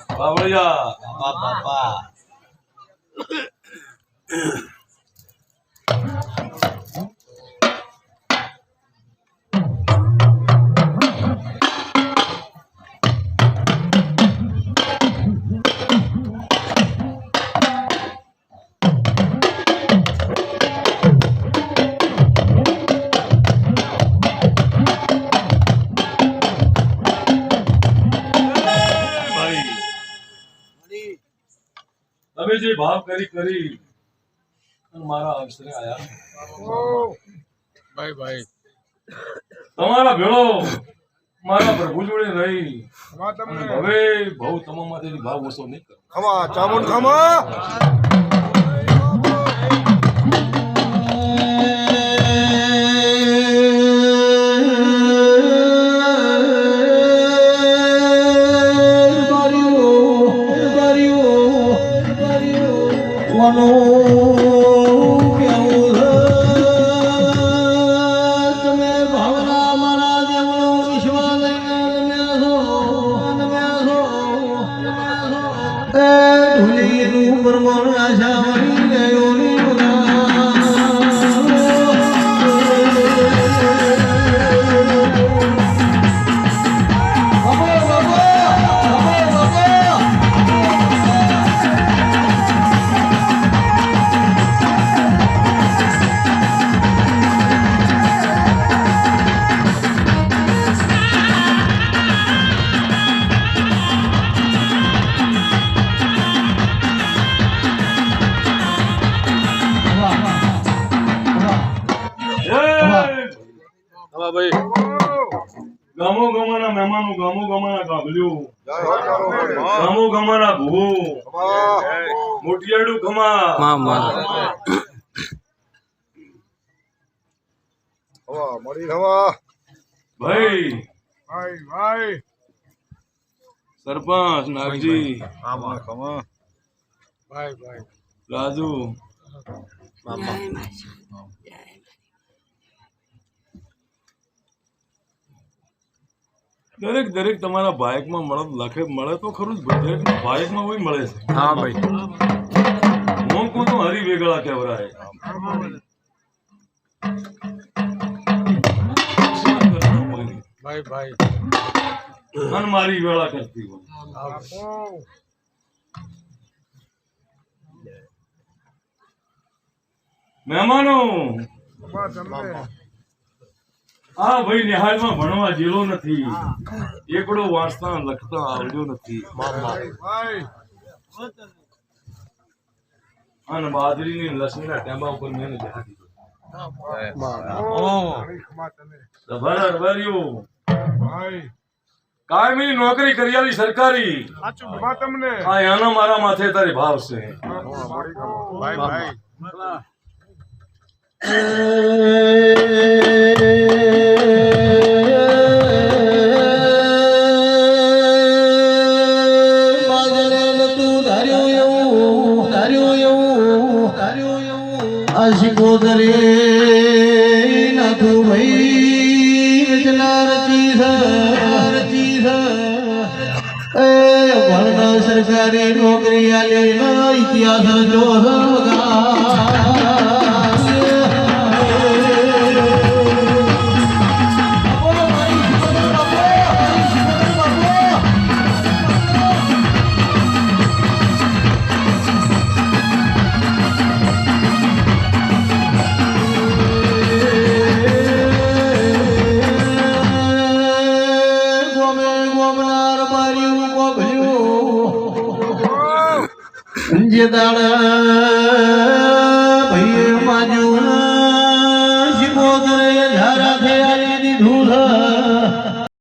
બાવળિયા બાપા તમે જે ભાવ કરી મારા અવસરે આયા ભાઈ તમારા ભેળો મારા પ્રભુ જોડે રહી હવે બહુ તમામાંથી ભાવ ઓછો નહીં કરો ખમા ચામુંડ ખમા ગામો ગમાના મહેમાનો ગામો ગમાના ગાભલ્યું ગામો ગમાના ભૂ મોટિયાડું ખમા મળી ખમા ભાઈ સરપંચ નાગજી ખમા રાજુ દરેક તમારા બાઇકમાં મળે તો ખરું જ દરેક બાઇકમાં હોય મળે છે હા ભાઈ હું કો તો હરી વેગળા કેવરાય ભાઈ મન મારી વેળા કરતી હોય મહેમાનો હા ભાઈ નિહાળમાં ભણવા જેલો નથી એકડો વાંચતા લખતા આવડ્યો નથી અને બાજરીની લસણીના ટેંબા ઉપર મેં બેઠા દીધો કાયમી નોકરી કરિયાલી સરકારી હા એનો મારા માથે તારી ભાવ છે શિકોદરે નાથું ભાઈ રચના રચી ભણ સરકારી નોકરી આલી ઇતિહાસ જો દાડા